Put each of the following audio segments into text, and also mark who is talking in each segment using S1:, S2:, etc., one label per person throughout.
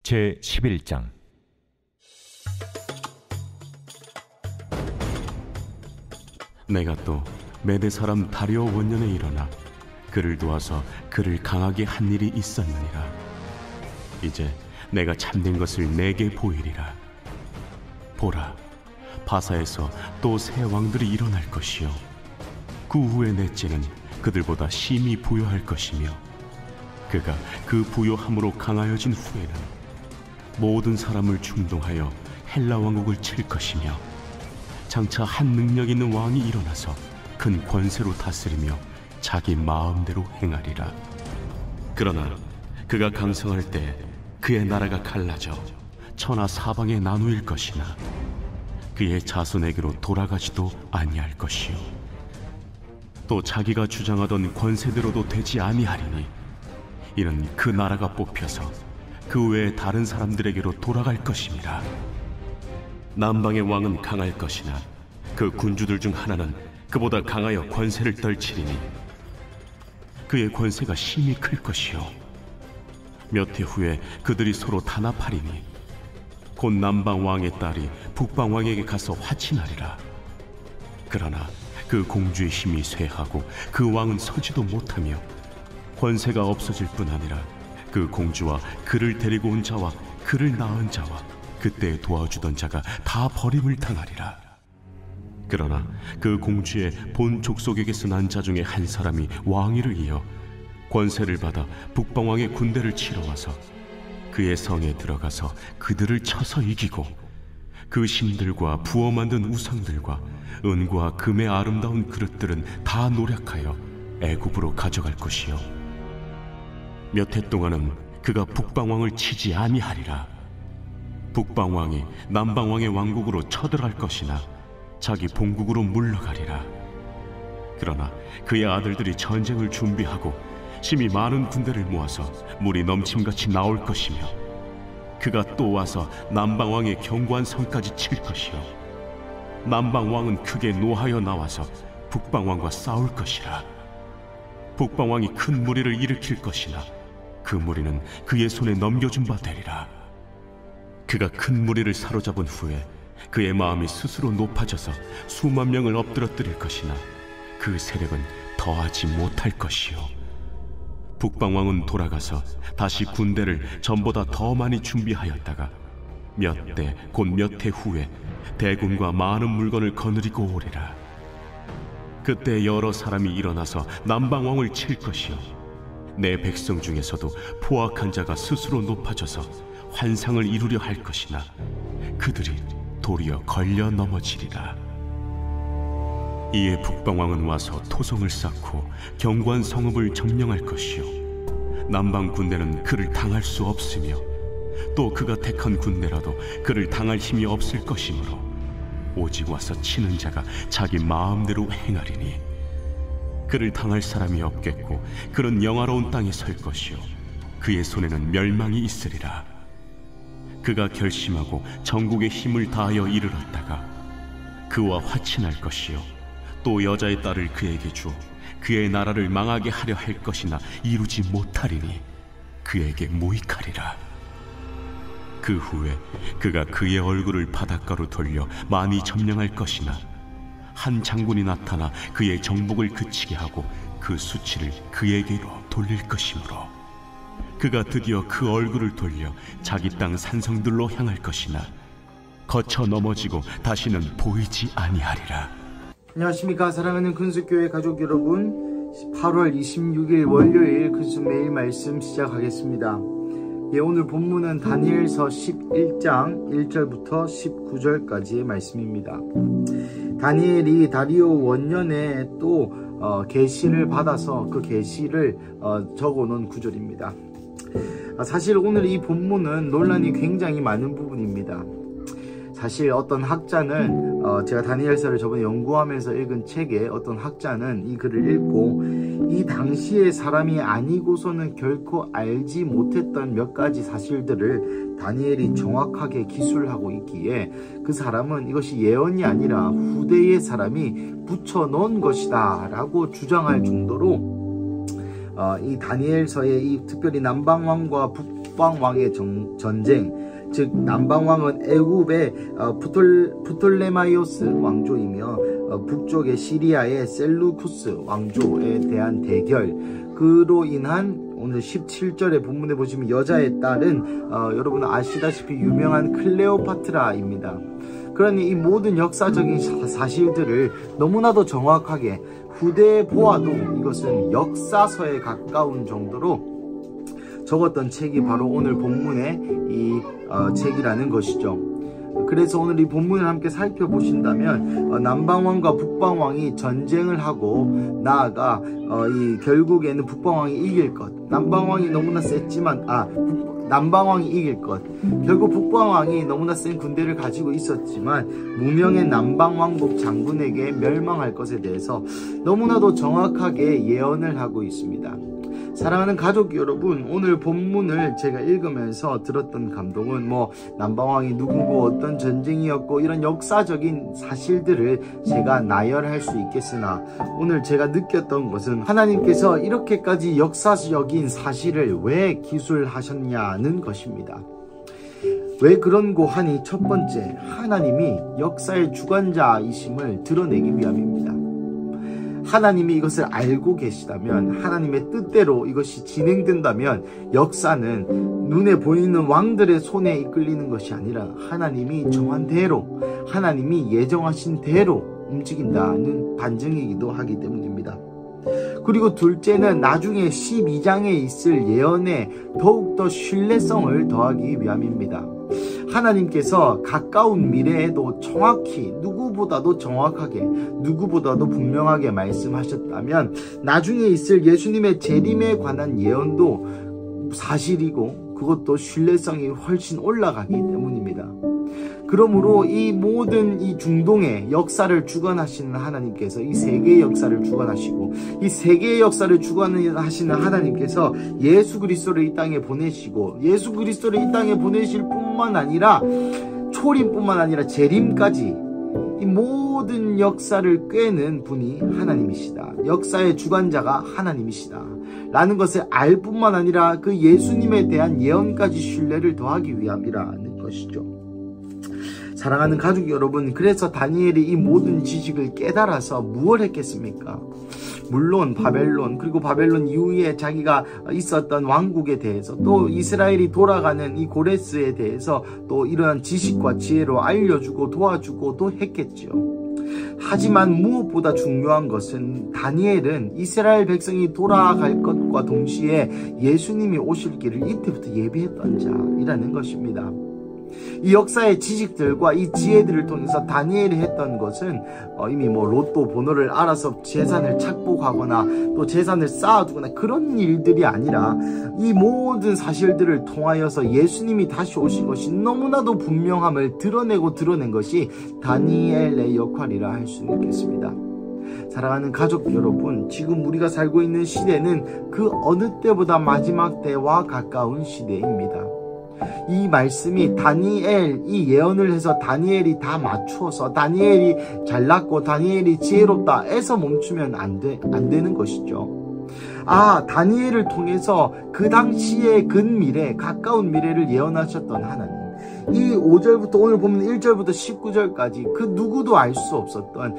S1: 제11장.
S2: 내가 또 메대 사람 다리오 원년에 일어나 그를 도와서 그를 강하게 한 일이 있었느니라. 이제 내가 참된 것을 내게 보이리라. 보라, 바사에서 또 새 왕들이 일어날 것이요, 그 후에 넷째는 그들보다 심히 부요할 것이며, 그가 그 부요함으로 강하여진 후에는 모든 사람을 충동하여 헬라 왕국을 칠 것이며, 장차 한 능력 있는 왕이 일어나서 큰 권세로 다스리며 자기 마음대로 행하리라. 그러나 그가 강성할 때 그의 나라가 갈라져 천하 사방에 나누일 것이나 그의 자손에게로 돌아가지도 아니할 것이요, 또 자기가 주장하던 권세대로도 되지 아니하리니 이는 그 나라가 뽑혀서 그 외에 다른 사람들에게로 돌아갈 것임이라. 남방의 왕은 강할 것이나 그 군주들 중 하나는 그보다 강하여 권세를 떨치리니 그의 권세가 심히 클 것이요, 몇 해 후에 그들이 서로 단합하리니 곧 남방 왕의 딸이 북방 왕에게 가서 화친하리라. 그러나 그 공주의 힘이 쇠하고 그 왕은 서지도 못하며 권세가 없어질 뿐 아니라 그 공주와 그를 데리고 온 자와 그를 낳은 자와 그때 도와주던 자가 다 버림을 당하리라. 그러나 그 공주의 본 족속에게서 난 자 중에 한 사람이 왕위를 이어 권세를 받아 북방왕의 군대를 치러 와서 그의 성에 들어가서 그들을 쳐서 이기고 그 신들과 부어 만든 우상들과 은과 금의 아름다운 그릇들은 다 노략하여 애굽으로 가져갈 것이요, 몇 해 동안은 그가 북방왕을 치지 아니하리라. 북방왕이 남방왕의 왕국으로 쳐들어갈 것이나 자기 본국으로 물러가리라. 그러나 그의 아들들이 전쟁을 준비하고 심히 많은 군대를 모아서 물이 넘침같이 나올 것이며, 그가 또 와서 남방왕의 견고한 성까지 칠 것이요, 남방왕은 크게 노하여 나와서 북방왕과 싸울 것이라. 북방왕이 큰 무리를 일으킬 것이나 그 무리는 그의 손에 넘겨준 바 되리라. 그가 큰 무리를 사로잡은 후에 그의 마음이 스스로 높아져서 수만 명을 엎드러뜨릴 것이나 그 세력은 더하지 못할 것이요, 북방왕은 돌아가서 다시 군대를 전보다 더 많이 준비하였다가 몇 대 곧 몇 해 후에 대군과 많은 물건을 거느리고 오리라. 그때 여러 사람이 일어나서 남방왕을 칠 것이요, 내 백성 중에서도 포악한 자가 스스로 높아져서 환상을 이루려 할 것이나 그들이 도리어 걸려 넘어지리라. 이에 북방왕은 와서 토성을 쌓고 견고한 성읍을 점령할 것이요, 남방 군대는 그를 당할 수 없으며 또 그가 택한 군대라도 그를 당할 힘이 없을 것이므로 오직 와서 치는 자가 자기 마음대로 행하리니 그를 당할 사람이 없겠고 그는 영화로운 땅에 설 것이요, 그의 손에는 멸망이 있으리라. 그가 결심하고 전국의 힘을 다하여 이르렀다가 그와 화친할 것이요, 또 여자의 딸을 그에게 주어 그의 나라를 망하게 하려 할 것이나 이루지 못하리니 그에게 무익하리라. 그 후에 그가 그의 얼굴을 바닷가로 돌려 많이 점령할 것이나 한 장군이 나타나 그의 정복을 그치게 하고 그 수치를 그에게로 돌릴 것이므로 그가 드디어 그 얼굴을 돌려 자기 땅 산성들로 향할 것이나 거쳐 넘어지고 다시는 보이지 아니하리라.
S3: 안녕하십니까, 사랑하는 근수교회 가족 여러분, 8월 26일 월요일 근수 매일 말씀 시작하겠습니다. 오늘 본문은 다니엘서 11장 1절부터 19절까지의 말씀입니다. 다니엘이 다리오 원년에 또 계시를 받아서 그 계시를 적어놓은 구절입니다. 사실 오늘 이 본문은 논란이 굉장히 많은 부분입니다. 사실 어떤 학자는 제가 다니엘서를 저번에 연구하면서 읽은 책에 어떤 학자는 이 글을 읽고 이 당시의 사람이 아니고서는 결코 알지 못했던 몇 가지 사실들을 다니엘이 정확하게 기술하고 있기에 그 사람은 이것이 예언이 아니라 후대의 사람이 붙여놓은 것이다 라고 주장할 정도로 이 다니엘서의 이 특별히 남방왕과 북방왕의 전쟁, 즉 남방왕은 애굽의 프톨레마이오스 왕조이며 북쪽의 시리아의 셀루쿠스 왕조에 대한 대결, 그로 인한 오늘 17절의 본문에 보시면 여자의 딸은 여러분 아시다시피 유명한 클레오파트라입니다. 그러니 이 모든 역사적인 사실들을 너무나도 정확하게 후대에 보아도 이것은 역사서에 가까운 정도로 적었던 책이 바로 오늘 본문의 이 책이라는 것이죠. 그래서 오늘 이 본문을 함께 살펴보신다면 남방왕과 북방왕이 전쟁을 하고 나아가 결국에는 북방왕이 이길 것, 남방왕이 너무나 셌지만 남방왕이 이길 것, 결국 북방왕이 너무나 센 군대를 가지고 있었지만 무명의 남방왕국 장군에게 멸망할 것에 대해서 너무나도 정확하게 예언을 하고 있습니다. 사랑하는 가족 여러분, 오늘 본문을 제가 읽으면서 들었던 감동은 남방왕이 누구고 어떤 전쟁이었고 이런 역사적인 사실들을 제가 나열할 수 있겠으나 오늘 제가 느꼈던 것은 하나님께서 이렇게까지 역사적인 사실을 왜 기술하셨냐는 것입니다. 왜 그런고 하니 첫 번째, 하나님이 역사의 주관자이심을 드러내기 위함입니다. 하나님이 이것을 알고 계시다면, 하나님의 뜻대로 이것이 진행된다면 역사는 눈에 보이는 왕들의 손에 이끌리는 것이 아니라 하나님이 정한 대로, 하나님이 예정하신 대로 움직인다는 반증이기도 하기 때문입니다. 그리고 둘째는 나중에 12장에 있을 예언에 더욱더 신뢰성을 더하기 위함입니다. 하나님께서 가까운 미래에도 정확히 누구보다도 정확하게 누구보다도 분명하게 말씀하셨다면 나중에 있을 예수님의 재림에 관한 예언도 사실이고 그것도 신뢰성이 훨씬 올라가기 때문입니다. 그러므로 이 모든 이 중동의 역사를 주관하시는 하나님께서 이 세계의 역사를 주관하시고 이 세계의 역사를 주관하시는 하나님께서 예수 그리스도를 이 땅에 보내시고 예수 그리스도를 이 땅에 보내실 뿐만 아니라 초림뿐만 아니라 재림까지 이 모든 역사를 꿰는 분이 하나님이시다. 역사의 주관자가 하나님이시다. 라는 것을 알 뿐만 아니라 그 예수님에 대한 예언까지 신뢰를 더하기 위함이라는 것이죠. 사랑하는 가족 여러분, 그래서 다니엘이 이 모든 지식을 깨달아서 무엇을 했겠습니까? 물론 바벨론, 그리고 바벨론 이후에 자기가 있었던 왕국에 대해서, 또 이스라엘이 돌아가는 이 고레스에 대해서 또 이러한 지식과 지혜로 알려주고 도와주고 또 했겠죠. 하지만 무엇보다 중요한 것은 다니엘은 이스라엘 백성이 돌아갈 것과 동시에 예수님이 오실 길을 이때부터 예비했던 자이라는 것입니다. 이 역사의 지식들과 이 지혜들을 통해서 다니엘이 했던 것은 이미 로또 번호를 알아서 재산을 착복하거나 또 재산을 쌓아두거나 그런 일들이 아니라 이 모든 사실들을 통하여서 예수님이 다시 오신 것이 너무나도 분명함을 드러낸 것이 다니엘의 역할이라 할 수 있겠습니다. 사랑하는 가족 여러분, 지금 우리가 살고 있는 시대는 그 어느 때보다 마지막 때와 가까운 시대입니다. 이 말씀이 다니엘이 예언을 해서 다니엘이 다 맞추어서 다니엘이 잘났고 다니엘이 지혜롭다 해서 멈추면 안 되는 것이죠. 다니엘을 통해서 그 당시의 근미래, 가까운 미래를 예언하셨던 하나님, 이 5절부터 오늘 보면 1절부터 19절까지 그 누구도 알 수 없었던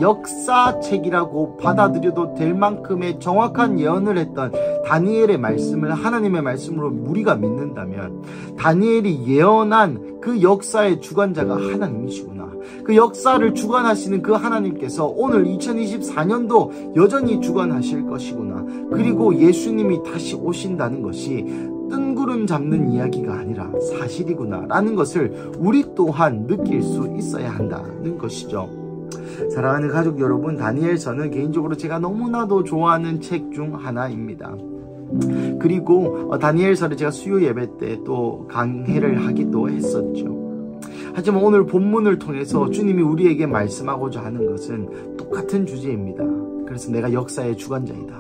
S3: 역사책이라고 받아들여도 될 만큼의 정확한 예언을 했던 다니엘의 말씀을 하나님의 말씀으로 우리가 믿는다면 다니엘이 예언한 그 역사의 주관자가 하나님이시구나. 그 역사를 주관하시는 그 하나님께서 오늘 2024년도 여전히 주관하실 것이구나. 그리고 예수님이 다시 오신다는 것이 뜬구름 잡는 이야기가 아니라 사실이구나 라는 것을 우리 또한 느낄 수 있어야 한다는 것이죠. 사랑하는 가족 여러분, 다니엘서는 개인적으로 제가 너무나도 좋아하는 책 중 하나입니다. 그리고 다니엘서를 제가 수요 예배 때 또 강해를 하기도 했었죠. 하지만 오늘 본문을 통해서 주님이 우리에게 말씀하고자 하는 것은 똑같은 주제입니다. 그래서 내가 역사의 주관자이다.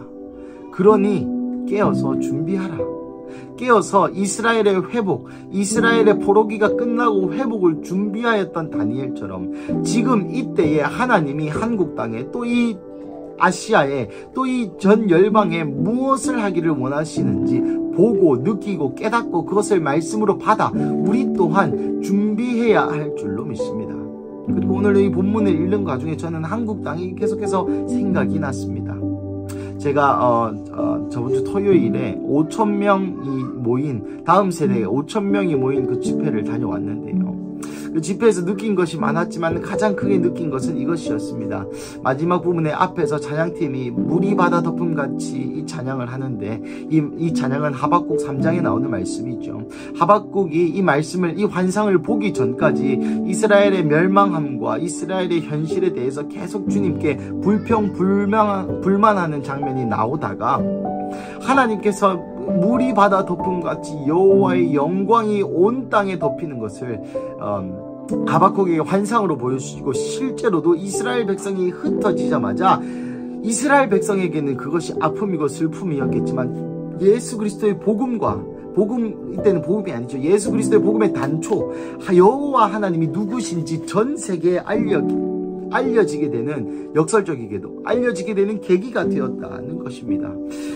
S3: 그러니 깨어서 준비하라. 깨어서 이스라엘의 회복, 이스라엘의 포로기가 끝나고 회복을 준비하였던 다니엘처럼 지금 이때에 하나님이 한국 땅에 또 이 아시아에 또 이 전 열방에 무엇을 하기를 원하시는지 보고 느끼고 깨닫고 그것을 말씀으로 받아 우리 또한 준비해야 할 줄로 믿습니다. 그리고 오늘 이 본문을 읽는 과정에 저는 한국 땅이 계속해서 생각이 났습니다. 제가 저번 주 토요일에 5,000명이 모인, 다음 세대에 5,000명이 모인 그 집회를 다녀왔는데요. 그 집회에서 느낀 것이 많았지만 가장 크게 느낀 것은 이것이었습니다. 마지막 부분에 앞에서 찬양팀이 물이 바다 덮음같이 이 찬양을 하는데 이 찬양은 하박국 3장에 나오는 말씀이죠. 하박국이 이 말씀을, 이 환상을 보기 전까지 이스라엘의 멸망함과 이스라엘의 현실에 대해서 계속 주님께 불만하는 장면이 나오다가 하나님께서 물이 바다 덮음같이 여호와의 영광이 온 땅에 덮이는 것을 하박국에게 환상으로 보여주시고, 실제로도 이스라엘 백성이 흩어지자마자 이스라엘 백성에게는 그것이 아픔이고 슬픔이었겠지만 예수 그리스도의 이때는 복음이 아니죠. 예수 그리스도의 복음의 단초, 여호와 하나님이 누구신지 전 세계에 알려지게 되는, 역설적이게도 알려지게 되는 계기가 되었다는 것입니다.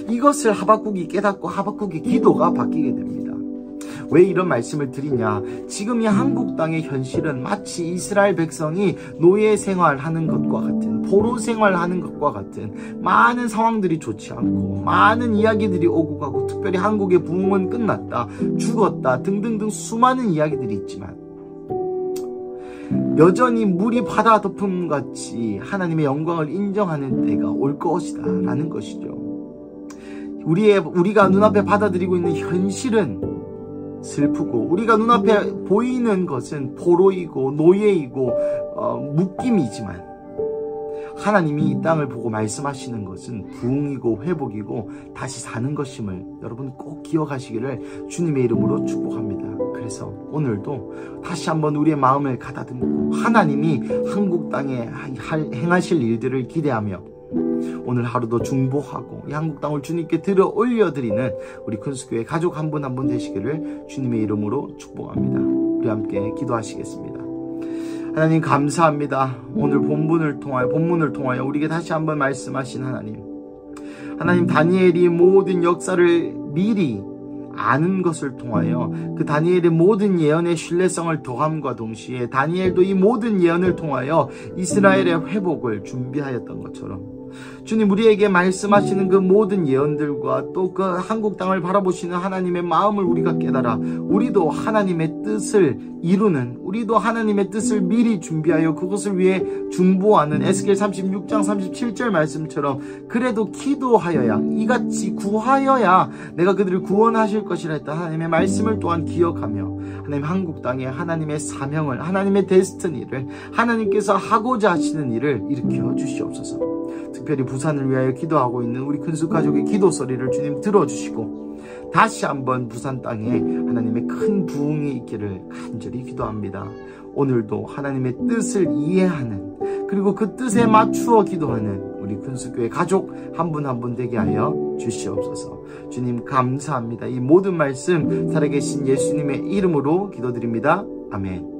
S3: 이것을 하박국이 깨닫고 하박국의 기도가 바뀌게 됩니다. 왜 이런 말씀을 드리냐? 지금 이 한국 땅의 현실은 마치 이스라엘 백성이 노예 생활하는 것과 같은, 포로 생활하는 것과 같은 많은 상황들이 좋지 않고 많은 이야기들이 오고 가고, 특별히 한국의 부흥은 끝났다, 죽었다 등등등 수많은 이야기들이 있지만 여전히 물이 바다 덮음같이 하나님의 영광을 인정하는 때가 올 것이다 라는 것이죠. 우리가 눈앞에 받아들이고 있는 현실은 슬프고, 우리가 눈앞에 보이는 것은 포로이고 노예이고 묶임이지만, 하나님이 이 땅을 보고 말씀하시는 것은 부흥이고 회복이고 다시 사는 것임을 여러분 꼭 기억하시기를 주님의 이름으로 축복합니다. 그래서 오늘도 다시 한번 우리의 마음을 가다듬고 하나님이 한국 땅에 행하실 일들을 기대하며 오늘 하루도 중보하고 이 한국 땅을 주님께 들어 올려드리는 우리 큰수교회 가족 한 분 한 분 되시기를 주님의 이름으로 축복합니다. 우리 함께 기도하시겠습니다. 하나님 감사합니다. 오늘 본문을 통하여 우리에게 다시 한번 말씀하신 하나님, 다니엘이 모든 역사를 미리 아는 것을 통하여 그 다니엘의 모든 예언의 신뢰성을 더함과 동시에 다니엘도 이 모든 예언을 통하여 이스라엘의 회복을 준비하였던 것처럼, 주님, 우리에게 말씀하시는 그 모든 예언들과 또 그 한국 땅을 바라보시는 하나님의 마음을 우리가 깨달아 우리도 하나님의 뜻을 이루는, 우리도 하나님의 뜻을 미리 준비하여 그것을 위해 중보하는 에스겔 36장 37절 말씀처럼, 그래도 기도하여야, 이같이 구하여야 내가 그들을 구원하실 것이라 했다 하나님의 말씀을 또한 기억하며, 하나님 한국 땅에 하나님의 사명을, 하나님의 데스티니를, 하나님께서 하고자 하시는 일을 일으켜 주시옵소서. 특별히 부산을 위하여 기도하고 있는 우리 큰수 가족의 기도 소리를 주님 들어주시고, 다시 한번 부산 땅에 하나님의 큰 부흥이 있기를 간절히 기도합니다. 오늘도 하나님의 뜻을 이해하는, 그리고 그 뜻에 맞추어 기도하는 우리 큰수교회 가족 한 분 한 분 되게 하여 주시옵소서. 주님 감사합니다. 이 모든 말씀 살아계신 예수님의 이름으로 기도드립니다. 아멘.